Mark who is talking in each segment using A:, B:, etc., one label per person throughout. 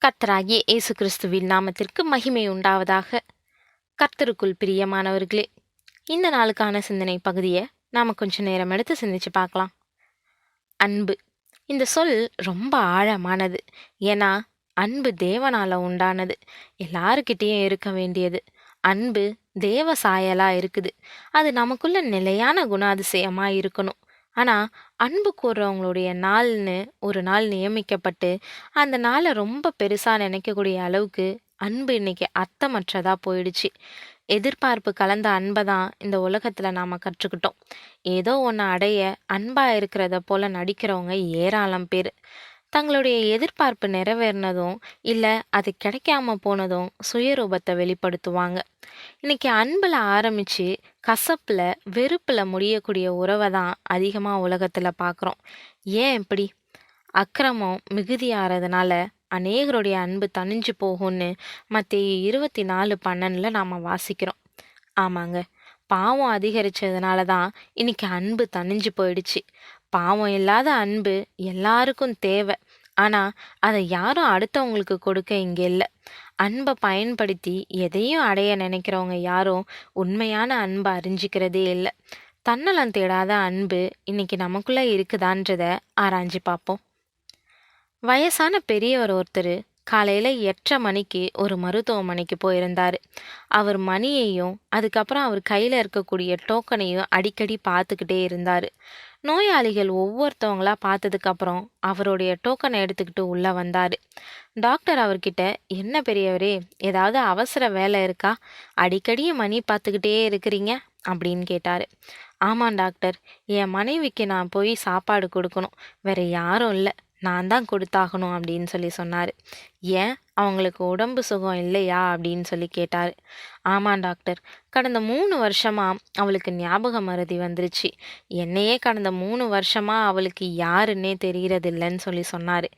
A: கர்த்தராகிய இயேசு கிறிஸ்துவின் நாமத்திற்கு மகிமை உண்டாவதாக. கர்த்தருக்குள் பிரியமானவர்களே, இந்த நாளுக்கான சிந்தனை பகுதியை நாம் கொஞ்ச நேரம் எடுத்து சிந்திச்சு பார்க்கலாம். அன்பு. இந்த சொல் ரொம்ப ஆழமானது. ஏன்னா அன்பு தேவனால் உண்டானது, எல்லாருக்கிட்டேயும் இருக்க வேண்டியது. அன்பு தேவ சாயலாக இருக்குது. அது நமக்குள்ள நிலையான குணாதிசயமாக இருக்கணும். ஆனால் அன்பு கூறுறவங்களுடைய நாள்னு ஒரு நாள் நியமிக்கப்பட்டு அந்த நாளை ரொம்ப பெருசாக நினைக்கக்கூடிய அளவுக்கு அன்பு இன்னைக்கு அர்த்தமற்றதாக போயிடுச்சு. எதிர்பார்ப்பு கலந்த அன்பை தான் இந்த உலகத்தில் நாம் கற்றுக்கிட்டோம். ஏதோ ஒன்று அடைய அன்பாக இருக்கிறத போல நடிக்கிறவங்க ஏராளம் பேர். தங்களுடைய எதிர்பார்ப்பு நிறைவேறினதும் இல்லை அது கிடைக்காம போனதும் சுயரூபத்தை வெளிப்படுத்துவாங்க. இன்னைக்கு அன்பில் ஆரம்பித்து கசப்பில் வெறுப்பில் முடியக்கூடிய உறவை தான் அதிகமாக உலகத்தில் பார்க்குறோம். ஏன் இப்படி? அக்கிரமம் மிகுதியாகிறதுனால அநேகருடைய அன்பு தணிஞ்சு போகும்னு மத்தேயு 24:12 நாம் வாசிக்கிறோம். ஆமாங்க, பாவம் அதிகரித்ததுனால தான் இன்னைக்கு அன்பு தணிஞ்சு போயிடுச்சு. பாவம் இல்லாத அன்பு எல்லாருக்கும் தேவை. ஆனால் அதை யாரும் அடுத்தவங்களுக்கு கொடுக்க இங்கே இல்லை. அன்பை பயன்படுத்தி எதையும் அடைய நினைக்கிறவங்க யாரும் உண்மையான அன்பை அறிஞ்சிக்கிறதே இல்லை. தன்னலம் தேடாத அன்பு இன்னைக்கு நமக்குள்ளே இருக்குதான்றத ஆராய்ஞ்சு பார்ப்போம். வயசான பெரியவர் ஒருத்தர் காலையில் 8:30 மணிக்கு ஒரு மருத்துவமனைக்கு போயிருந்தார். அவர் மணியையும் அதுக்கப்புறம் அவர் கையில் இருக்கக்கூடிய டோக்கனையும் அடிக்கடி பார்த்துக்கிட்டே இருந்தார். நோயாளிகள் ஒவ்வொருத்தவங்களா பார்த்ததுக்கப்புறம் அவருடைய டோக்கனை எடுத்துக்கிட்டு உள்ளே வந்தார். டாக்டர் அவர்கிட்ட, என்ன பெரியவரே, ஏதாவது அவசர வேலை இருக்கா? அடிக்கடி மணி பார்த்துக்கிட்டே இருக்கிறீங்க அப்படின்னு கேட்டார். ஆமாம் டாக்டர், என் மனைவிக்கு நான் போய் சாப்பாடு கொடுக்கணும், வேற யாரும் இல்லை, நான் தான் கொடுத்தாகணும் அப்படின்னு சொன்னார். ஏன், அவங்களுக்கு உடம்பு சுகம் இல்லையா அப்படின்னு கேட்டார். ஆமாம் டாக்டர், கடந்த 3 வருஷமாக அவளுக்கு ஞாபக மறதி வந்துருச்சு. என்னையே கடந்த 3 வருஷமாக அவளுக்கு யாருன்னே தெரியறதில்லைன்னு சொன்னார்.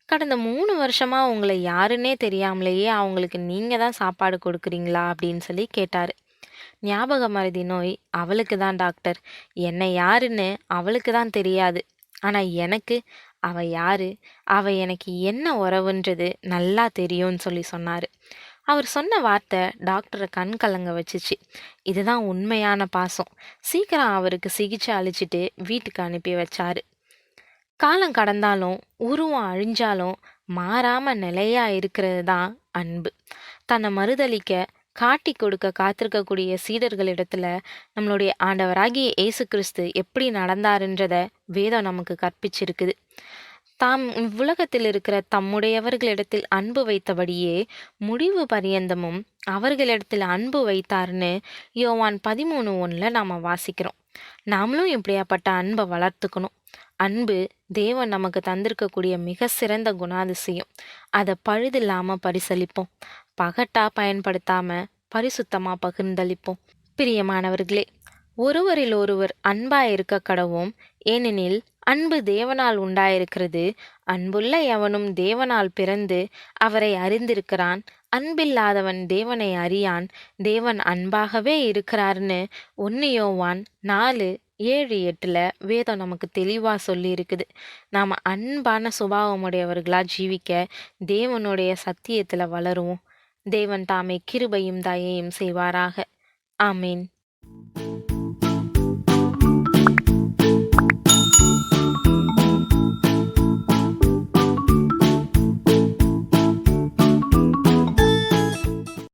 A: கடந்த 3 வருஷமாக உங்களை யாருன்னே தெரியாமலேயே அவங்களுக்கு நீங்கள் தான் சாப்பாடு கொடுக்குறீங்களா அப்படின்னு கேட்டார். ஞாபக மறதி நோய் அவளுக்கு தான் டாக்டர், என்னை யாருன்னு அவளுக்கு தான் தெரியாது. ஆனால் எனக்கு அவ யாரு, அவ எனக்கு என்ன உறவுன்றது நல்லா தெரியும்னு சொன்னார். அவர் சொன்ன வார்த்தை டாக்டரை கண் கலங்க வச்சுச்சு. இதுதான் உண்மையான பாசம். சீக்கிரம் அவருக்கு சிகிச்சை அளிச்சுட்டு வீட்டுக்கு அனுப்பி வச்சாரு. காலம் கடந்தாலும் உருவம் அழிஞ்சாலும் மாறாம நிலையா இருக்கிறது தான் அன்பு. தன்னை மறுதளிக்க காட்டி கொடுக்க காத்திருக்கக்கூடிய சீடர்களிடத்துல நம்மளுடைய ஆண்டவராகிய இயேசு கிறிஸ்து எப்படி நடந்தாருன்றத வேதம் நமக்கு கற்பிச்சிருக்குது. தாம் இவ்வுலகத்தில் இருக்கிற தம்முடையவர்களிடத்தில் அன்பு வைத்தபடியே முடிவு பரியந்தமும் அவர்களிடத்தில் அன்பு வைத்தார்னு யோவான் 13:1 நாம் வாசிக்கிறோம். நாமளும் இப்படியாப்பட்ட அன்பை வளர்த்துக்கணும். அன்பு தேவன் நமக்கு தந்திருக்கக்கூடிய மிக சிறந்த குணாதிசயம். அதை பழுதில்லாமல் பரிசளிப்போம். பகட்டா பயன்படுத்தாம பரிசுத்தமா பகிர்ந்தளிப்போம். பிரியமானவர்களே, ஒருவரில் ஒருவர் அன்பாய் இருக்க கடவும். ஏனெனில் அன்பு தேவனால் உண்டாயிருக்கிறது. அன்புள்ள எவனும் தேவனால் பிறந்து அவரை அறிந்திருக்கிறான். அன்பில்லாதவன் தேவனை அறியான். தேவன் அன்பாகவே இருக்கிறார்னு 1 யோவான் 4:7-8 வேதம் நமக்கு தெளிவாக சொல்லி இருக்குது. நாம் அன்பான சுபாவமுடையவர்களாக ஜீவிக்க தேவனுடைய சத்தியத்தில் வளருவோம். தேவன் தாமே கிருபையும் தயையும் செய்வாராக. ஆமீன்.